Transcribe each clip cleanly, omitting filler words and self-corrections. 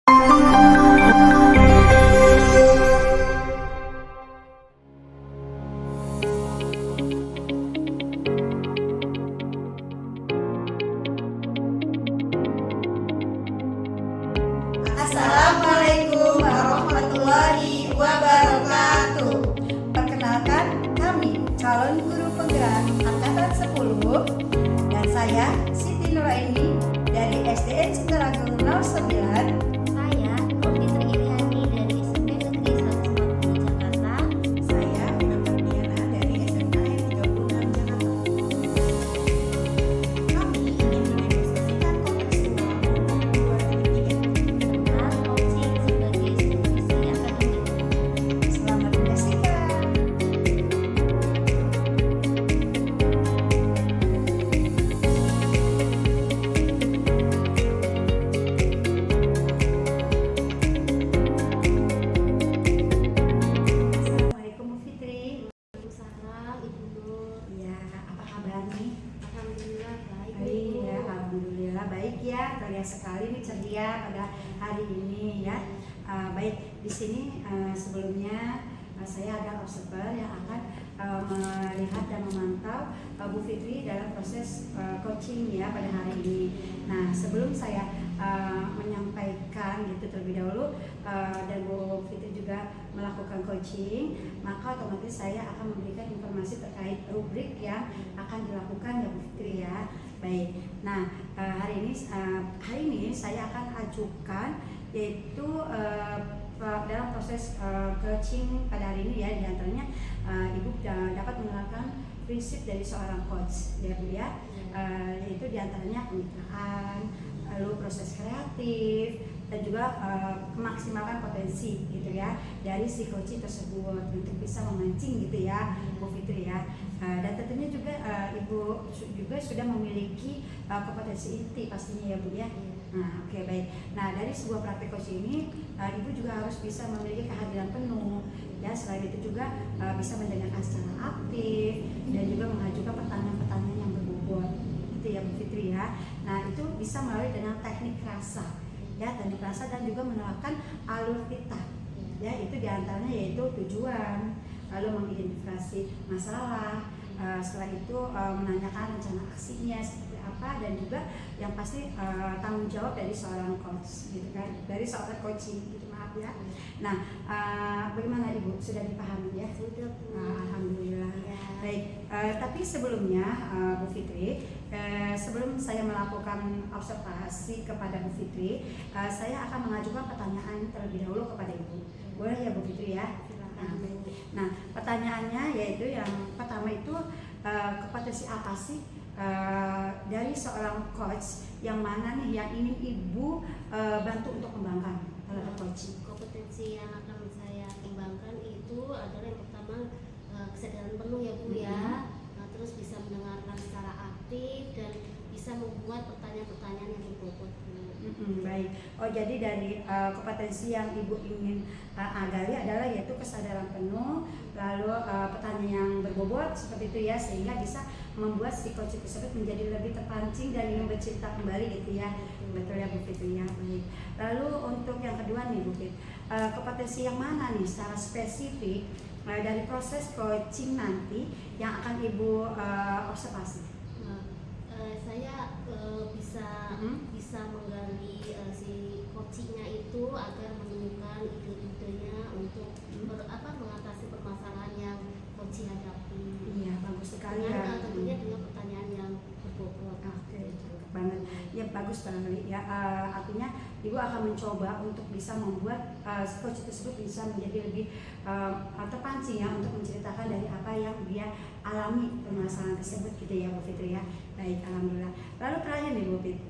Assalamualaikum warahmatullahi wabarakatuh. Perkenalkan, kami calon guru penggerak angkatan 10 dan saya Siti Nuraini dari SDN Singaragung 09. Saya Nurfitri Iriani dari SMP Negeri 140 Jakarta. Saya Dr. Diana dari SMKN 36 Jakarta. Kami ingin mendiskusikan kontekstual Tentang coaching sebagai supervisi akademik. Selamat menyaksikan. Assalamualaikum Bu Fitri. Waalaikumsalam Ibu Nur. Ya, apa kabar nih? Alhamdulillah baik Baik Ibu. ya, alhamdulillah baik ya. Terlihat sekali nih ceria pada hari ini ya. Baik, di sini sebelumnya saya ada observer yang akan melihat dan memantau Bu Fitri dalam proses coaching ya pada hari ini. Nah, sebelum saya menyampaikan gitu terlebih dahulu dan Bu Fitri juga melakukan coaching, maka otomatis saya akan memberikan informasi terkait rubrik yang akan dilakukan ya Bu Fitri ya. Baik. Nah, hari ini saya akan ajukan yaitu dalam proses coaching pada hari ini ya, diantaranya Ibu dapat menerapkan prinsip dari seorang coach ya Bu ya, yaitu diantaranya kemitraan, lalu proses kreatif dan juga memaksimalkan potensi gitu ya dari si coaching tersebut untuk bisa memancing gitu ya Bu Fitri ya. Dan tentunya juga Ibu juga sudah memiliki kompetensi inti pastinya ya Bu ya. Nah, oke, baik. Nah, dari sebuah praktek coaching ini Ibu juga harus bisa memiliki kehadiran penuh ya. Selain itu juga bisa mendengarkan secara aktif dan juga mengajukan pertanyaan-pertanyaan yang berbobot gitu ya Bu Fitri ya. Nah, itu bisa melalui dengan teknik rasa ya, teknik rasa dan juga menerapkan alur kita ya. Itu diantaranya yaitu tujuan, lalu mengidentifikasi masalah, setelah itu menanyakan rencana aksinya seperti apa, dan juga yang pasti tanggung jawab dari seorang coach gitu kan, dari seorang coaching gitu, maaf ya. Nah, bagaimana Ibu, sudah dipahami ya? Sudah Bu. Alhamdulillah Ya. baik. Tapi sebelumnya Bu Fitri, sebelum saya melakukan observasi kepada Bu Fitri, saya akan mengajukan pertanyaan terlebih dahulu kepada Ibu. Boleh ya Bu Fitri ya? Silakan Bu. Nah, pertanyaannya yaitu yang pertama itu kompetensi apa sih dari seorang coach yang mana nih yang ingin Ibu bantu untuk kembangkan terhadap coaching? Kompetensi yang akan saya kembangkan itu adalah yang pertama kesadaran penuh ya Bu ya. Nah, terus bisa mendengarkan secara aktif dan bisa membuat pertanyaan-pertanyaan yang berbobot Bu. Baik. Oh, jadi dari kompetensi yang Ibu ingin gali adalah yaitu kesadaran penuh, lalu pertanyaan yang berbobot seperti itu ya, sehingga bisa membuat si coach tersebut menjadi lebih terpancing dan ingin bercerita kembali gitu ya. Betul ya Bu Fitri ya. Baik. Lalu untuk yang kedua nih Bu Fitri, kompetensi yang mana nih secara spesifik dari proses coaching nanti yang akan Ibu observasi? Saya bisa menggali si coachingnya itu agar menemukan ide-idenya untuk mengatasi permasalahan yang coaching hadapi. Iya, bagus sekali Dengan, ya. tentunya dengan pertanyaan yang berbobot. Oke, cakep banget. Ya, bagus sekali ya. Artinya Ibu akan mencoba untuk bisa membuat coach tersebut bisa menjadi lebih terpancing ya untuk menceritakan dari apa yang dia alami permasalahan tersebut gitu ya Bu Fitri ya. Baik, alhamdulillah. Lalu terakhir nih Bu Fitri,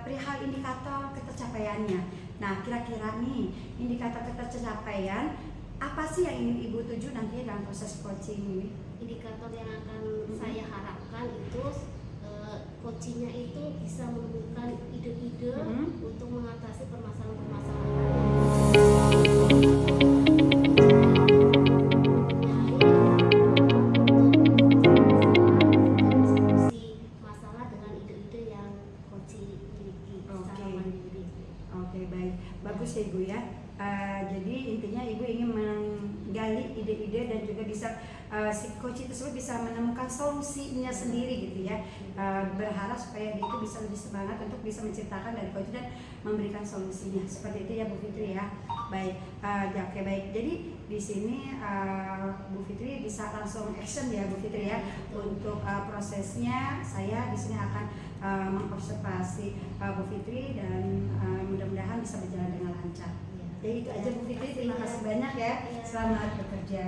perihal indikator ketercapaiannya. Nah, kira-kira nih indikator ketercapaian apa sih yang ingin Ibu tuju nanti dalam proses coaching ini? Indikator yang akan saya harapkan itu coachingnya itu bisa menemukan ide-ide untuk mengatasi masalah dengan ide-ide yang coaching miliki secara mandiri. Oke, baik. baik, bagus ya Ibu ya. Jadi intinya Ibu ingin menggali ide-ide dan juga bisa si coach tersebut bisa menemukan solusinya sendiri gitu ya. Berharap supaya dia itu bisa lebih semangat untuk bisa menciptakan dari coach dan memberikan solusinya. Seperti itu ya Bu Fitri ya. Baik, oke baik. Jadi di sini Bu Fitri bisa langsung action ya Bu Fitri ya. Untuk prosesnya saya di sini akan mengobservasi Bu Fitri dan mudah-mudahan bisa berjalan dengan lancar. Jadi itu aja Bu Fitri, terima kasih banyak ya. Selamat bekerja.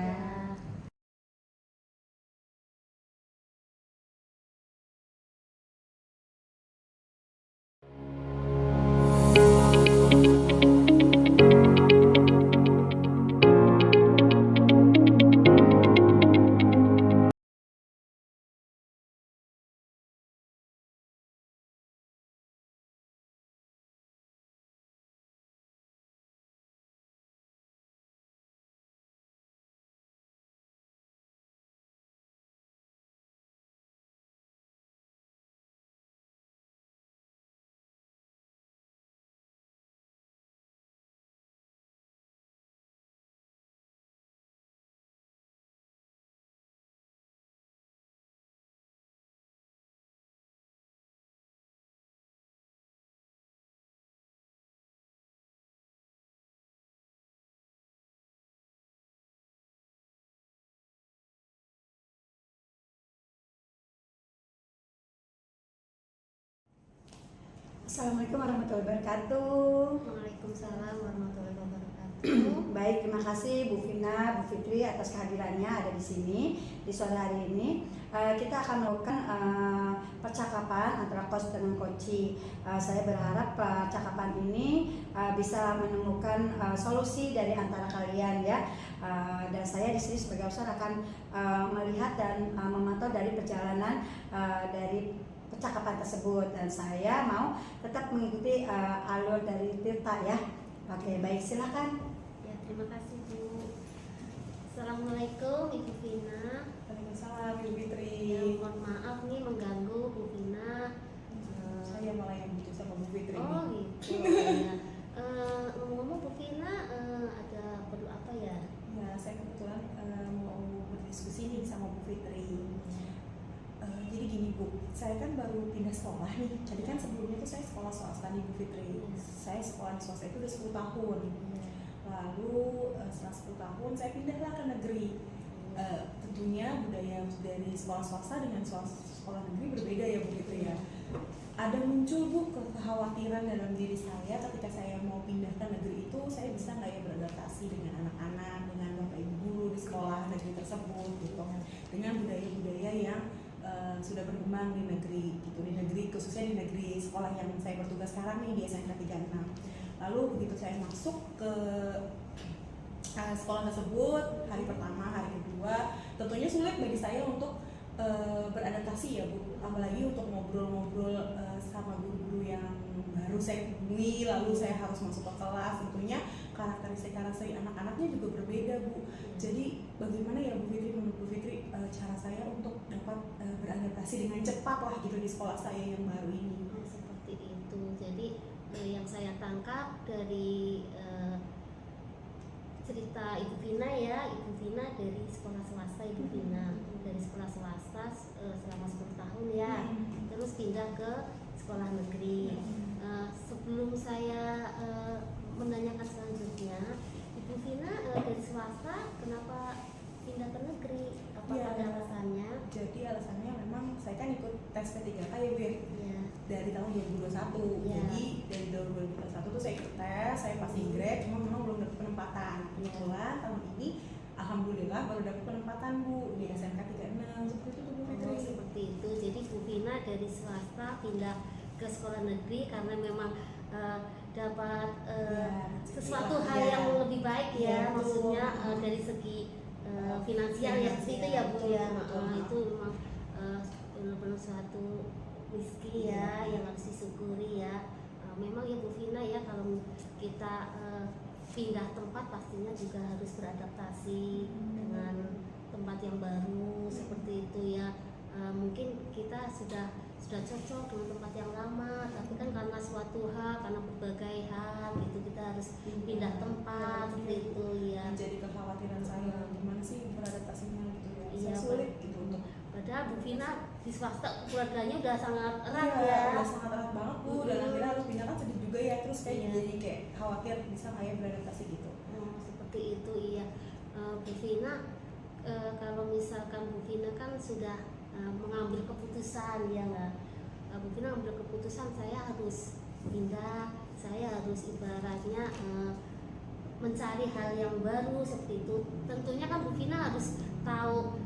Assalamualaikum warahmatullahi wabarakatuh. Waalaikumsalam warahmatullahi wabarakatuh. Baik, terima kasih Bu Vina, Bu Fitri atas kehadirannya ada di sini di sore hari ini. Kita akan melakukan percakapan antara coach dengan coachee. Saya berharap percakapan ini bisa menemukan solusi dari antara kalian ya. Dan saya di sini sebagai host akan melihat dan memantau dari perjalanan dari percakapan tersebut, dan saya mau tetap mengikuti alur dari Tirta ya. Oke, baik, silakan. Ya, terima kasih Bu. Assalamualaikum Ibu Vina. Waalaikumsalam Ibu Fitri. Ya, mohon maaf nih mengganggu Bu Vina. Saya malah yang butuh sama Bu Fitri. Oh gitu. Ya. Ngomong-ngomong Bu Vina ada perlu apa ya? Ya, saya kebetulan mau berdiskusi nih sama Bu Fitri. Jadi gini Bu, saya kan baru pindah sekolah nih. Jadi kan sebelumnya tuh saya sekolah swasta nih Bu Fitri. Saya sekolah di swasta itu udah 10 tahun. Lalu setelah 10 tahun saya pindahlah ke negeri. Tentunya budaya dari sekolah swasta dengan sekolah negeri berbeda ya Bu Fitri ya. Ada muncul Bu kekhawatiran dalam diri saya ketika saya mau pindah ke negeri itu, saya bisa nggak ya beradaptasi dengan anak-anak, dengan bapak ibu guru di sekolah negeri tersebut gitu, dengan budaya-budaya yang sudah berkembang di negeri gitu, di negeri khususnya di negeri sekolah yang saya bertugas sekarang nih di SMK 36. Lalu begitu saya masuk ke sekolah tersebut, hari pertama, hari kedua tentunya sulit bagi saya untuk beradaptasi ya Bu, apalagi untuk ngobrol-ngobrol sama guru-guru yang baru saya temui, lalu saya harus masuk ke kelas. Tentunya karakteristik anak-anaknya juga berbeda Bu. Jadi bagaimana ya Bu Fitri, menurut Bu Fitri cara saya untuk dapat beradaptasi dengan cepat lah gitu di sekolah saya yang baru ini? Seperti itu. Jadi yang saya tangkap dari cerita Ibu Vina ya, Ibu Vina dari sekolah swasta, Ibu Vina dari sekolah swasta selama 10 tahun ya, terus pindah ke sekolah negeri. Sebelum saya menanyakan selanjutnya, Ibu Vina dari swasta kenapa pindah ke negeri? Apa ada alasannya? Jadi alasannya memang saya kan ikut tes P3K ya Bu ya, dari tahun 2021. Ya. Jadi dari tahun 2021 tuh saya ikut tes, saya pasti grade, cuma memang belum dapat penempatan. Kebetulan tahun ini alhamdulillah baru dapat penempatan Bu di SMK 36. Seperti itu Bu Fitri. Oh, seperti itu. Jadi Bu Vina dari swasta pindah ke sekolah negeri karena memang dapat sesuatu hal yang lebih baik ya, maksudnya dari segi finansial ya, seperti itu ya Bu ya. Itu memang benar-benar suatu rezeki ya yang harus disyukuri ya. Memang ya Bu Vina ya, kalau kita pindah tempat pastinya juga harus beradaptasi dengan tempat yang baru seperti itu ya. Mungkin kita sudah sudah cocok dengan tempat yang lama, tapi kan karena suatu hal, karena berbagai hal gitu kita harus pindah tempat seperti itu ya. Jadi kekhawatiran saya gimana sih beradaptasinya gitu ya. Iya, Saya sulit gitu untuk padahal Bu Vina di swasta keluarganya udah sangat erat iya, ya. udah sangat erat banget Bu, dan akhirnya harus pindah kan sedih juga ya, terus kayak Iya. jadi kayak khawatir bisa nggak ya beradaptasi gitu. Seperti itu iya. Bu Vina, kalau misalkan Bu Vina kan sudah mengambil keputusan ya nggak, Bu Vina mengambil keputusan saya harus pindah, saya harus ibaratnya mencari hal yang baru seperti itu. Tentunya kan Bu Vina harus tahu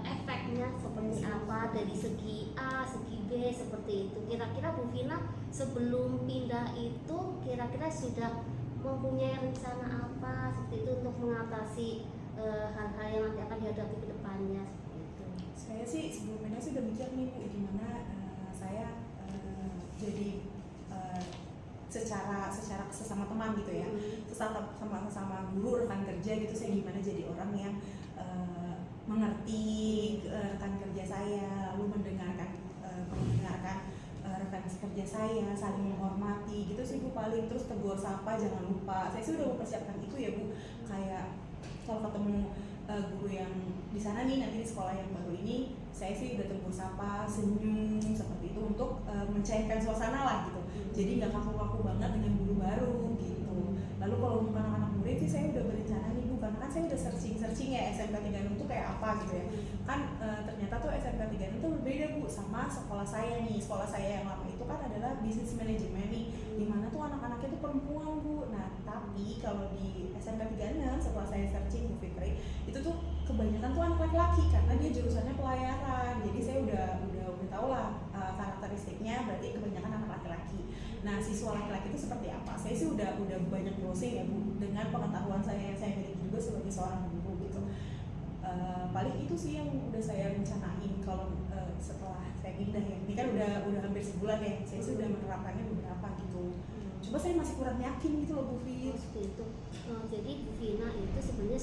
efeknya seperti apa dari segi A, segi B seperti itu. Kira-kira Bu Vina sebelum pindah itu kira-kira sudah mempunyai rencana apa seperti itu untuk mengatasi hal-hal yang nanti akan dihadapi ke depannya seperti itu. Saya sih sebelum pindah sih udah mikir nih Bu, gimana saya jadi secara sesama teman gitu ya, sesama guru, rekan kerja gitu, saya gimana jadi orang yang mengerti rekan kerja saya, lalu mendengarkan rekan kerja saya, saling menghormati gitu sih Bu paling. Terus tegur sapa jangan lupa, saya sih udah mempersiapkan itu ya Bu, kayak kalau ketemu guru yang di sana nih nanti di sekolah yang baru ini, saya sih udah tegur sapa, senyum seperti itu untuk mencairkan suasana lah gitu, jadi nggak kaku-kaku banget dengan guru baru gitu. Lalu kalau untuk anak-anak murid sih saya udah berencana nih Bu, karena kan saya udah searching ya SMK 36 itu kayak apa gitu ya kan. Ternyata tuh SMK 36 tuh berbeda Bu sama sekolah saya nih. Sekolah saya yang lama itu kan adalah bisnis manajemen nih, dimana tuh anak-anaknya tuh perempuan Bu. Nah tapi kalau di SMK 36 setelah saya searching Bu Fitri, itu tuh kebanyakan tuh anak laki-laki karena dia jurusannya pelayaran. Jadi saya udah tahu lah karakteristiknya, berarti kebanyakan anak laki-laki. Nah siswa laki-laki itu seperti apa? Saya sih udah banyak browsing ya Bu, dengan pengetahuan saya yang saya miliki juga sebagai seorang guru gitu. Paling itu sih yang udah saya rencanain kalau setelah saya pindah ya. Ini kan udah hampir sebulan ya, saya sih udah menerapkannya beberapa gitu. Coba saya masih kurang yakin gitu loh Bu Fi. Seperti itu. Jadi Bu Vina itu sebenarnya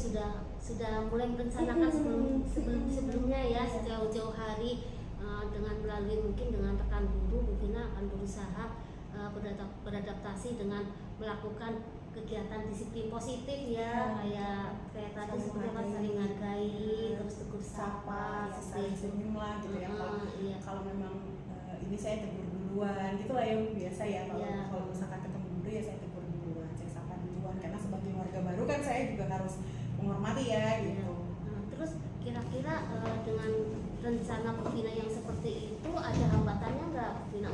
sudah mulai merencanakan sebelumnya ya, sejauh-jauh hari dengan melalui mungkin dengan rekan guru, Bu Vina akan berusaha beradaptasi dengan melakukan kegiatan disiplin positif ya, kayak tadi seperti apa, saling menghargai, terus tegur sapa, saling senyum lah gitu ya. Iya. Kalau memang ini saya tegur duluan gitu lah yang biasa ya, kalau misalkan ketemu guru ya saya tegur duluan, saya sapa duluan, karena sebagai warga baru kan saya juga harus menghormati ya gitu. Terus kira-kira dengan rencana Bu Vina yang seperti itu ada hambatannya nggak Bu Vina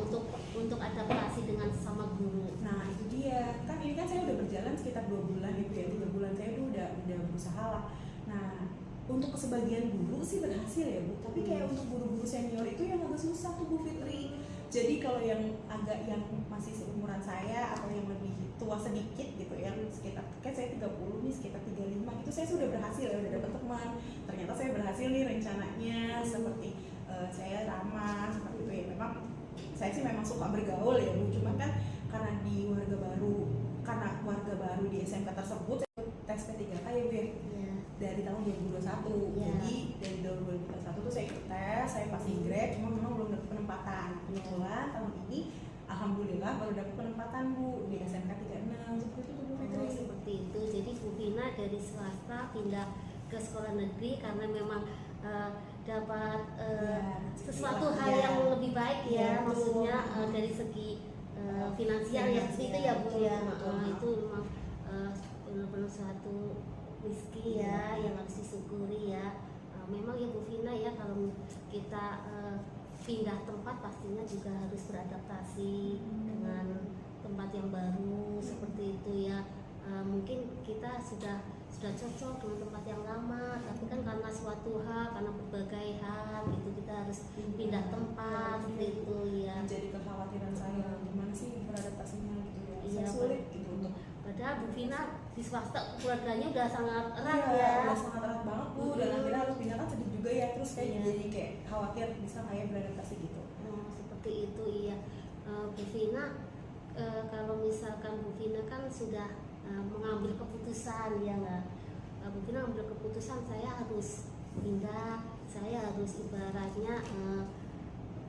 untuk adaptasi dengan sesama guru? Nah itu dia, kan ini kan saya udah berjalan sekitar 2 bulan itu ya, 3 bulan saya tuh udah berusaha lah. Nah untuk sebagian guru sih berhasil ya Bu, tapi kayak untuk guru-guru senior itu yang agak susah tuh Bu Fitri. Jadi kalau yang masih seumuran saya atau yang lebih tua sedikit gitu ya, sekitar kan saya 30 nih, sekitar 35 gitu, saya sudah berhasil ya, udah dapet teman. Ternyata saya berhasil nih rencananya, seperti saya ramah seperti itu ya. Memang saya sih memang suka bergaul ya Bu, cuma kan karena warga baru di SMK tersebut saya tes P3K ya Bu ya. Dari tahun 2021, jadi dari tahun 2021 tuh saya ikut tes, saya passing grade, cuma memang belum dapat penempatan. Kebetulan tahun ini, alhamdulillah baru dapat penempatan Bu di SMK 36, seperti itu Bu Fitri. Seperti itu, jadi Bu Vina dari swasta pindah ke sekolah negeri karena memang dapat sesuatu hal yang lebih baik ya, maksudnya dari segi finansial ya, seperti itu ya Bu ya. Itu memang benar-benar suatu rezeki ya yang harus disyukuri ya. Memang ya Bu Vina ya, kalau kita pindah tempat pastinya juga harus beradaptasi dengan tempat yang baru seperti itu ya. Mungkin kita sudah cocok dengan tempat yang lama, tapi kan karena suatu hal, karena berbagai hal gitu kita harus pindah tempat seperti itu ya. Jadi kekhawatiran saya gimana sih beradaptasinya gitu ya. Iya, saya sulit gitu untuk. Padahal Bu Vina di swasta keluarganya udah sangat erat iya, ya. udah sangat erat banget Bu, dan akhirnya harus pindah kan sedih juga ya, terus kayak jadi kayak khawatir bisa nggak ya beradaptasi gitu. Seperti itu iya. Bu Vina, kalau misalkan Bu Vina kan sudah mengambil keputusan ya nggak, Bu Vina mengambil keputusan saya harus pindah, saya harus ibaratnya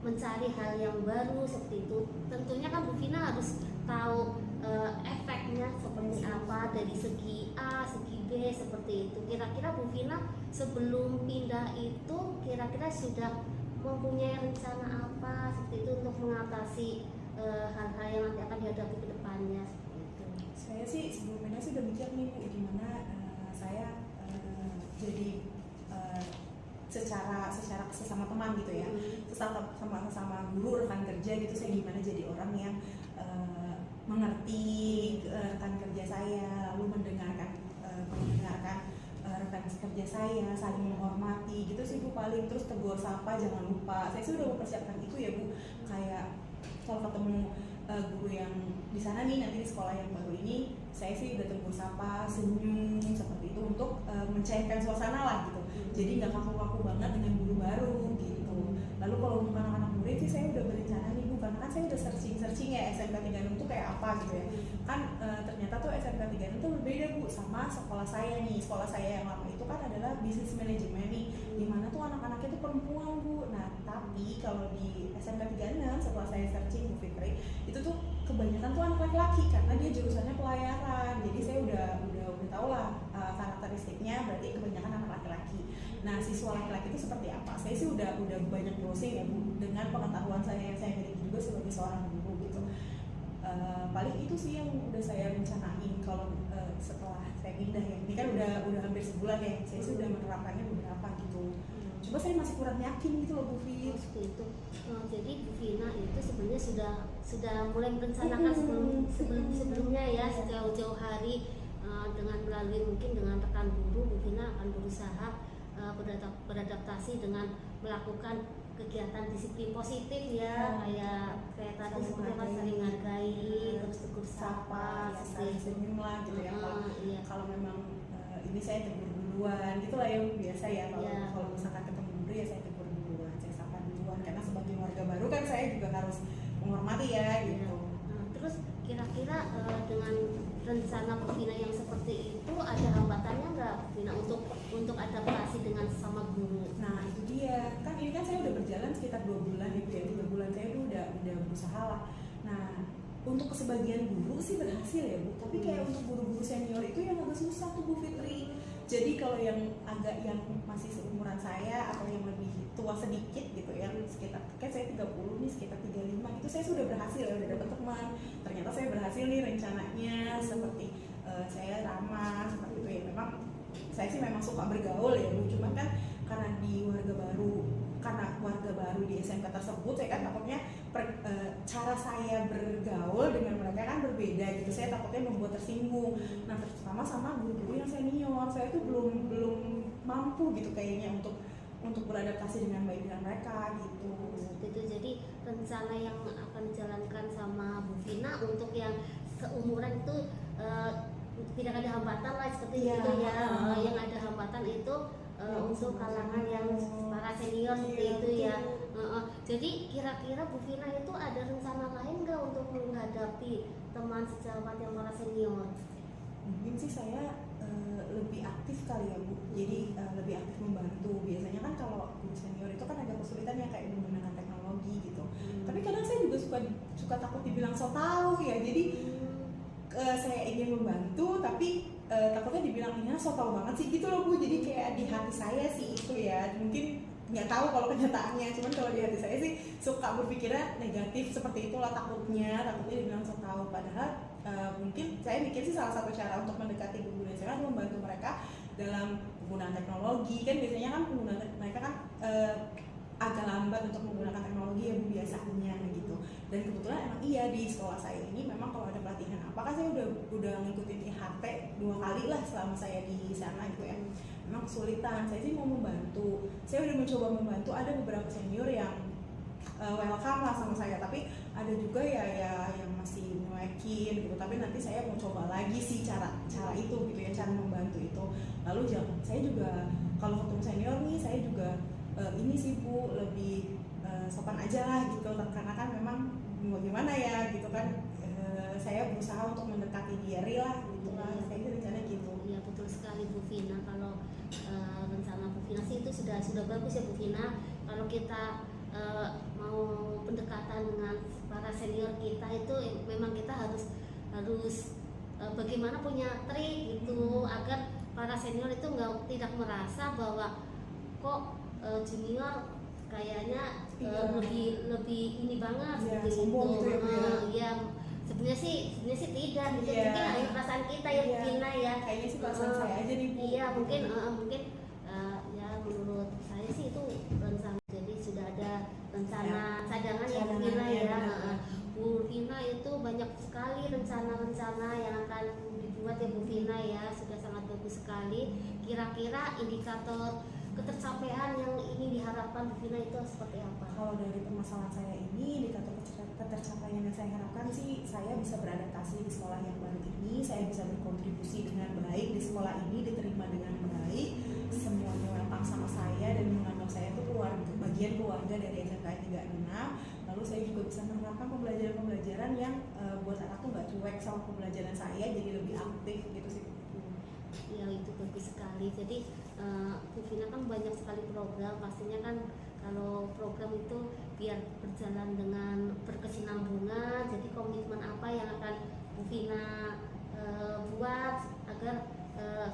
mencari hal yang baru seperti itu. Tentunya kan Bu Vina harus tahu efeknya seperti apa dari segi A, segi B seperti itu. Kira-kira Bu Vina sebelum pindah itu kira-kira sudah mempunyai rencana apa seperti itu untuk mengatasi hal-hal yang nanti akan dihadapi ke depannya seperti itu. Saya sih sebelum pindah sih udah mikir nih Bu, gimana saya jadi secara sesama teman gitu ya, sesama guru rekan kerja gitu, saya gimana jadi orang yang mengerti rekan kerja saya, lalu mendengarkan rekan kerja saya, saling menghormati gitu sih Bu paling. Terus tegur sapa jangan lupa. Saya sih udah mempersiapkan itu ya Bu, kayak kalau ketemu guru yang di sana nih nanti di sekolah yang baru ini, saya sih udah tegur sapa, senyum seperti itu untuk mencairkan suasana lah gitu. Jadi nggak kaku-kaku banget dengan guru baru gitu. Lalu kalau untuk anak-anak murid sih saya udah berencana nih Bu, karena kan saya udah searching ya SMK 36 tuh kayak apa gitu ya. Kan ternyata tuh SMK 36 tuh berbeda Bu sama sekolah saya nih. Sekolah saya yang lama itu kan adalah bisnis manajemen nih, dimana tuh anak-anaknya tuh perempuan Bu. Nah tapi kalau di SMK 36 setelah saya searching Bu Fitri, itu tuh kebanyakan tuh anak laki-laki karena dia jurusannya pelayaran. Jadi saya udah tahu lah karakteristiknya, berarti kebanyakan anak laki-laki. Nah siswa laki-laki itu seperti apa? Saya sih udah banyak browsing ya Bu, dengan pengetahuan saya yang saya miliki juga sebagai seorang guru gitu. Paling itu sih yang udah saya rencanain kalau setelah saya pindah ya. Ini kan udah hampir sebulan ya, saya sih udah menerapkannya beberapa gitu. Coba saya masih kurang yakin gitu loh Bu Fi. Seperti itu. Jadi Bu Vina itu sebenarnya sudah mulai merencanakan sebelumnya ya, sejauh-jauh hari dengan melalui mungkin dengan rekan guru, Bu Vina akan berusaha beradaptasi dengan melakukan kegiatan disiplin positif ya, kayak tadi seperti apa, saling menghargai, terus tegur sapa, ya, saling senyum lah gitu ya. Iya. Kalau memang ini saya tegur duluan gitu lah yang biasa ya, kalau misalkan ketemu dulu ya saya tegur duluan, saya sapa duluan, karena sebagai warga baru kan saya juga harus menghormati ya gitu. Terus kira-kira dengan rencana Bu Vina yang seperti itu ada hambatannya nggak Bu Vina untuk adaptasi dengan sesama guru? Nah itu dia, kan ini kan saya udah berjalan sekitar 2 bulan ya Bu ya, 3 bulan saya tuh udah berusaha lah. Nah untuk sebagian guru sih berhasil ya Bu, tapi kayak untuk guru-guru senior itu yang agak susah tuh Bu Fitri. Jadi kalau yang masih seumuran saya atau yang lebih tua sedikit gitu ya, sekitar kan saya 30 nih, sekitar 35 itu saya sudah berhasil ya, udah dapat teman. Ternyata saya berhasil nih rencananya, seperti saya ramah seperti itu ya. Memang saya sih memang suka bergaul ya Bu, cuma kan karena warga baru di SMK tersebut, saya kan takutnya cara saya bergaul dengan mereka kan berbeda gitu. Saya takutnya membuat tersinggung. Nah terutama sama guru-guru yang senior, saya tuh belum mampu gitu kayaknya untuk beradaptasi dengan baik dengan mereka gitu. Itu jadi rencana yang akan dijalankan sama Bu Vina untuk yang seumuran itu tidak ada hambatan lah seperti itu ya. Yang ada hambatan itu untuk kalangan yang para senior seperti itu ya. Jadi kira-kira Bu Vina itu ada rencana lain nggak untuk menghadapi teman sejawat yang para senior? Mungkin sih saya lebih aktif kali ya Bu, jadi lebih aktif membantu. Biasanya kan kalau guru senior itu kan ada kesulitan ya kayak menggunakan teknologi gitu. Tapi kadang saya juga suka takut dibilang so tahu ya, jadi saya ingin membantu tapi takutnya dibilang ini so tau banget sih gitu loh Bu. Jadi kayak di hati saya sih itu ya, mungkin nggak tahu kalau kenyataannya, cuman kalau di hati saya sih suka berpikirnya negatif seperti itulah, takutnya dibilang so tau. Padahal mungkin saya mikir sih salah satu cara untuk mendekati guru dan saya membantu mereka dalam penggunaan teknologi. Kan biasanya kan penggunaan mereka kan agak lambat untuk menggunakan teknologi ya Bu biasanya gitu. Dan kebetulan emang iya di sekolah saya ini memang kalau ada pelatihan apakah saya udah ngikutin IHT 2 kali lah selama saya di sana gitu ya. Memang kesulitan, saya sih mau membantu. Saya udah mencoba membantu, ada beberapa senior yang welcome lah sama saya, tapi ada juga ya yang masih nyuekin gitu. Tapi nanti saya mau coba lagi sih cara itu gitu ya, cara membantu itu. Lalu saya juga kalau ketemu senior nih, saya juga ini sih Bu lebih sopan aja lah gitu, karena kan memang mau gimana ya gitu kan, saya berusaha untuk mendekati dia lah gitu lah. Saya rencana gitu. Ya betul sekali Bu Vina, kalau rencana Bu Vina sih itu sudah bagus ya Bu Vina. Kalau kita mau pendekatan dengan para senior kita itu memang kita harus bagaimana punya trik gitu agar para senior itu tidak merasa bahwa kok junior kayaknya lebih ini banget ya, seperti sombong itu. gitu ya, Ya sebenarnya sih tidak gitu. Iya. Mungkin hanya perasaan kita ya Iya. Vina ya. Kayaknya sih perasaan saya aja nih, Bu. Iya mungkin ya menurut saya sih itu rencana, jadi sudah ada rencana cadangan ya Bu Vina Cadangannya, ya. benar. Bu Vina itu banyak sekali rencana-rencana yang akan dibuat ya Bu Vina ya, sudah sangat bagus sekali. Kira-kira indikator ketercapaian yang ingin diharapkan Bu Vina itu seperti apa? Kalau dari permasalahan saya ini, indikator ketercapaian yang saya harapkan sih, saya bisa beradaptasi di sekolah yang baru ini, saya bisa berkontribusi dengan baik di sekolah ini, diterima dengan baik, semuanya welcome sama saya dan menganggap saya itu bagian keluarga dari SMK 36. Lalu saya juga bisa menerapkan pembelajaran yang buat anak tuh nggak cuek sama pembelajaran saya, jadi lebih aktif gitu sih. Ya itu bagus sekali. Jadi Bu Vina kan banyak sekali program, pastinya kan kalau program itu biar berjalan dengan berkesinambungan. Jadi komitmen apa yang akan Bu Vina buat agar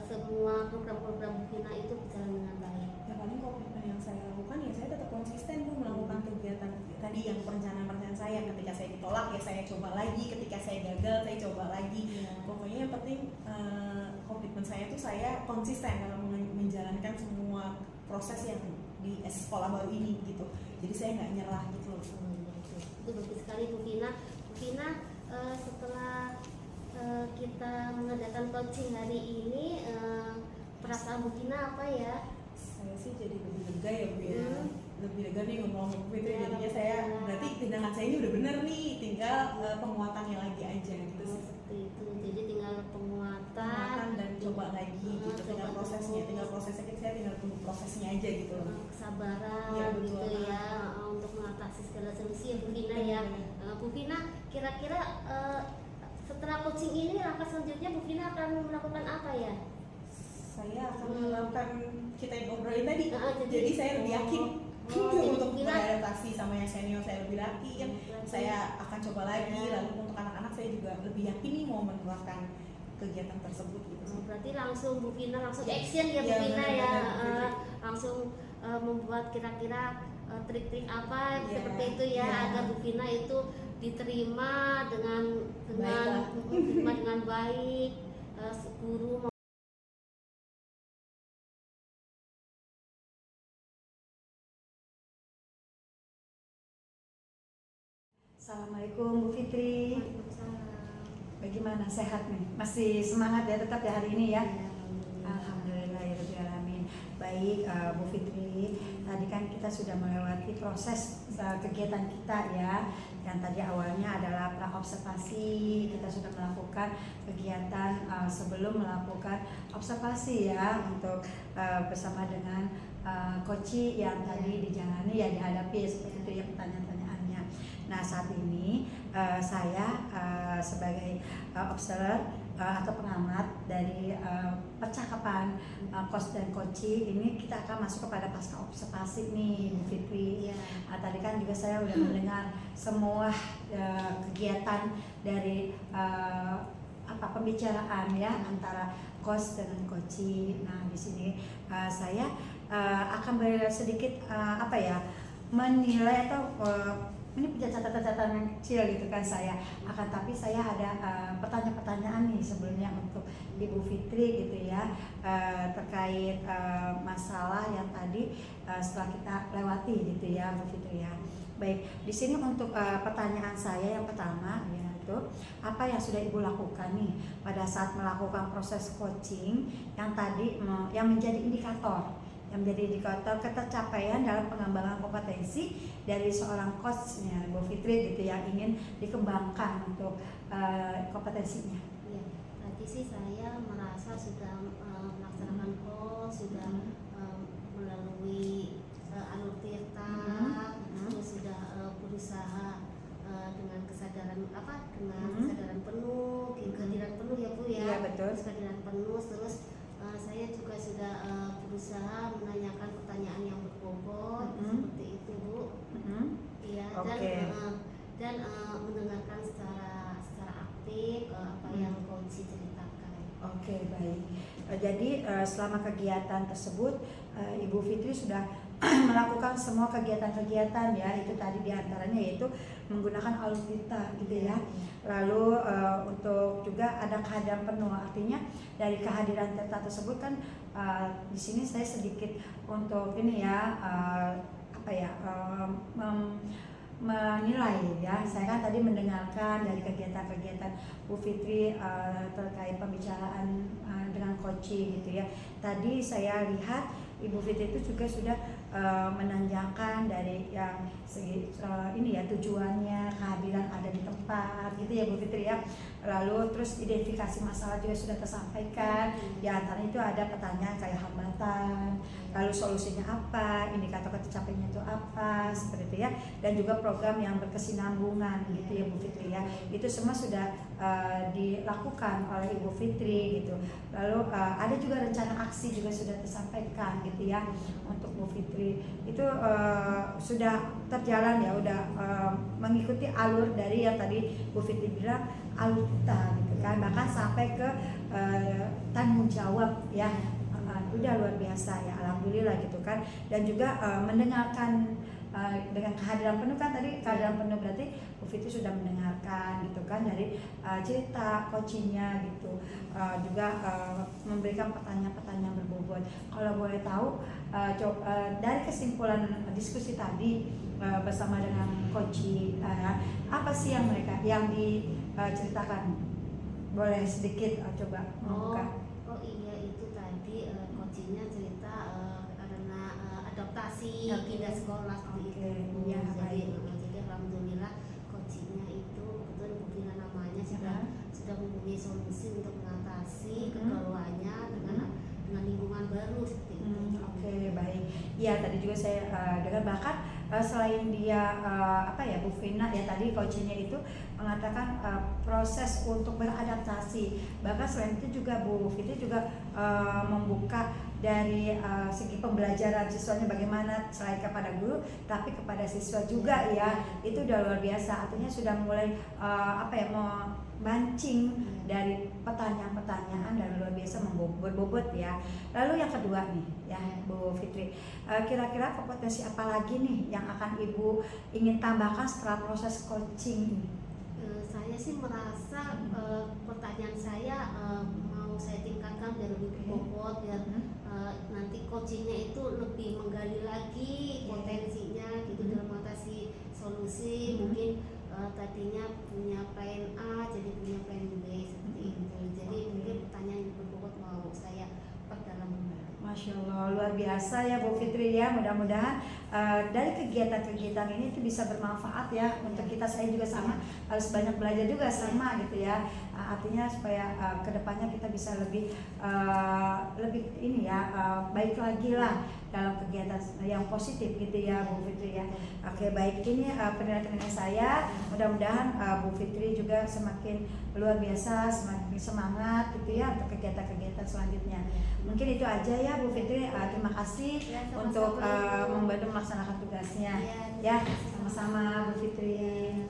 semua program-program Bu Vina itu berjalan dengan baik? Ya paling komitmen yang saya lakukan ya saya tetap konsisten Bu melakukan kegiatan tadi yang perencanaan saya. Ketika saya ditolak ya saya coba lagi, ketika saya gagal saya coba lagi. Pokoknya yang penting komitmen saya itu saya konsisten dalam menjalankan semua proses yang di sekolah baru ini gitu. Jadi saya nggak nyerah gitu loh. Itu bagus sekali Bu Vina. Bu Vina setelah kita mengadakan coaching hari ini, perasaan Bu Vina apa ya? Saya sih jadi lebih lega ya Bu ya. Lebih lega nih ngomong Bu Fitri, jadinya saya berarti tindakan saya ini udah bener nih, tinggal penguatannya lagi aja gitu sih. Seperti itu. Jadi tinggal penguatan Dan coba lagi gitu, tinggal prosesnya saya tinggal tunggu prosesnya aja gitu loh. Kesabaran Ya, betul. gitu ya, untuk mengatasi segala solusi ya Bu Vina ya. Bu Vina, kira-kira setelah coaching ini langkah selanjutnya Bu Vina akan melakukan apa ya? Saya akan melakukan kita yang ngobrolin tadi. Jadi saya lebih yakin jadi untuk Bu Vina beradaptasi sama yang senior, saya lebih yakin. Saya akan coba lagi. Lalu untuk anak-anak saya juga lebih yakin nih mau menerapkan kegiatan tersebut gitu sih. berarti langsung Bu Vina langsung action ya Bu Ya, Vina ya, benar. langsung membuat kira-kira trik-trik apa Ya, seperti itu ya, ya. agar Bu Vina itu diterima dengan baik, guru. Assalamualaikum Bu Fitri. Bagaimana, sehat nih? Masih semangat ya tetap ya hari ini ya? Alhamdulillahirrahmanirrahim. Baik Bu Fitri, tadi kan kita sudah melewati proses kegiatan kita ya. Yang tadi awalnya adalah praobservasi, kita sudah melakukan kegiatan sebelum melakukan observasi ya, untuk bersama dengan coach yang tadi dijalani ya, dihadapi seperti itu ya pertanyaan-pertanyaannya. Nah saat ini saya sebagai observer atau pengamat dari percakapan coach dan coachee ini, kita akan masuk kepada pasca observasi nih Bu Fitri. Tadi kan juga saya udah mendengar semua kegiatan dari pembicaraan ya antara coach dengan coachee. Nah di sini saya akan sedikit menilai atau ini punya catatan-catatan yang kecil gitu kan saya akan, tapi saya ada pertanyaan-pertanyaan nih sebelumnya untuk Ibu Fitri gitu ya, terkait masalah yang tadi setelah kita lewati gitu ya Bu Fitri ya. Baik, di sini untuk pertanyaan saya yang pertama yaitu apa yang sudah Ibu lakukan nih pada saat melakukan proses coaching yang tadi yang menjadi indikator ketercapaian dalam pengembangan kompetensi dari seorang coachnya Bu Fitri gitu yang ingin dikembangkan untuk kompetensinya. Ya, tadi sih saya merasa sudah melaksanakan coach, sudah melalui alur tirta, terus sudah berusaha dengan kesadaran kesadaran penuh, kehadiran penuh ya Bu ya. Iya betul. Kesadaran penuh, terus saya juga sudah berusaha menanyakan pertanyaan yang berbobot seperti itu Bu. Iya, Oke. dan mendengarkan secara aktif apa yang coach ceritakan. Oke, baik. Jadi selama kegiatan tersebut Ibu Fitri sudah melakukan semua kegiatan-kegiatan ya, itu tadi diantaranya yaitu menggunakan alutsista gitu ya. Lalu untuk juga ada kehadiran penuh, artinya dari kehadiran Teta tersebut kan di sini saya sedikit untuk ini ya menilai ya. Saya kan tadi mendengarkan dari kegiatan-kegiatan Bu Fitri terkait pembicaraan dengan coaching gitu ya. Tadi saya lihat Ibu Fitri itu juga sudah menanyakan dari yang segi ini ya, tujuannya, kehadiran ada di tempat gitu ya Bu Fitri ya. Lalu terus identifikasi masalah juga sudah tersampaikan. Di antara itu ada pertanyaan kayak hambatan, lalu solusinya apa, indikator tercapainya itu apa, seperti itu ya. Dan juga program yang berkesinambungan gitu ya Bu Fitri ya. Itu semua sudah dilakukan oleh Ibu Fitri gitu. Lalu ada juga rencana aksi juga sudah tersampaikan gitu ya untuk Bu Fitri. Itu sudah terjalan ya, udah mengikuti alur dari yang tadi Bu Fitri bilang alutsista gitu kan, bahkan sampai ke tanggung jawab ya. Udah luar biasa ya, alhamdulillah gitu kan. Dan juga mendengarkan dengan kehadiran penuh kan, tadi kehadiran penuh berarti Bu Fitri sudah mendengarkan gitu kan dari cerita coachingnya gitu, juga memberikan pertanyaan-pertanyaan berbobot. Kalau boleh tahu dari kesimpulan diskusi tadi bersama dengan coaching, apa sih yang mereka yang diceritakan? Boleh sedikit coba membuka. Oh iya, itu tadi coachingnya cerita karena adaptasi pindah sekolah seperti itu. Iya, Jadi alhamdulillah coachingnya itu betul Bu bilang namanya sudah mempunyai solusi untuk mengatasi kegalauannya dengan lingkungan baru seperti itu. Oke, baik. Iya, tadi juga saya dengar bahkan selain dia Bu Vina ya tadi coachingnya itu mengatakan proses untuk beradaptasi. Bahkan selain itu juga Bu Fitri juga membuka dari segi pembelajaran siswanya bagaimana, selain kepada guru tapi kepada siswa juga ya. Itu udah luar biasa, artinya sudah mulai mau mancing dari pertanyaan-pertanyaan dan luar biasa berbobot ya. Lalu yang kedua nih ya Bu Fitri, kira-kira kompetensi apa lagi nih yang akan Ibu ingin tambahkan setelah proses coaching ini? Saya sih merasa pertanyaan saya mau saya tingkatkan biar lebih berbobot, biar nanti coachingnya itu lebih menggali lagi potensinya gitu dalam mengatasi solusi. Mungkin tadinya punya plan A jadi punya plan B seperti itu. Jadi mungkin pertanyaan yang berbobot mau saya perdalam kembali. Masya Allah, luar biasa ya Bu Fitri ya. Mudah-mudahan dari kegiatan-kegiatan ini itu bisa bermanfaat ya untuk kita. Saya juga sama, harus banyak belajar juga sama gitu ya. Artinya supaya kedepannya kita bisa lebih ini ya, baik lagi lah dalam kegiatan yang positif gitu ya Bu Fitri ya. Oke, baik, ini penilaian saya. Mudah-mudahan Bu Fitri juga semakin luar biasa, semakin semangat gitu ya untuk kegiatan-kegiatan selanjutnya. Mungkin itu aja ya Bu Fitri. Terima kasih untuk membantu melaksanakan tugasnya. Ya, sama-sama Bu Fitri.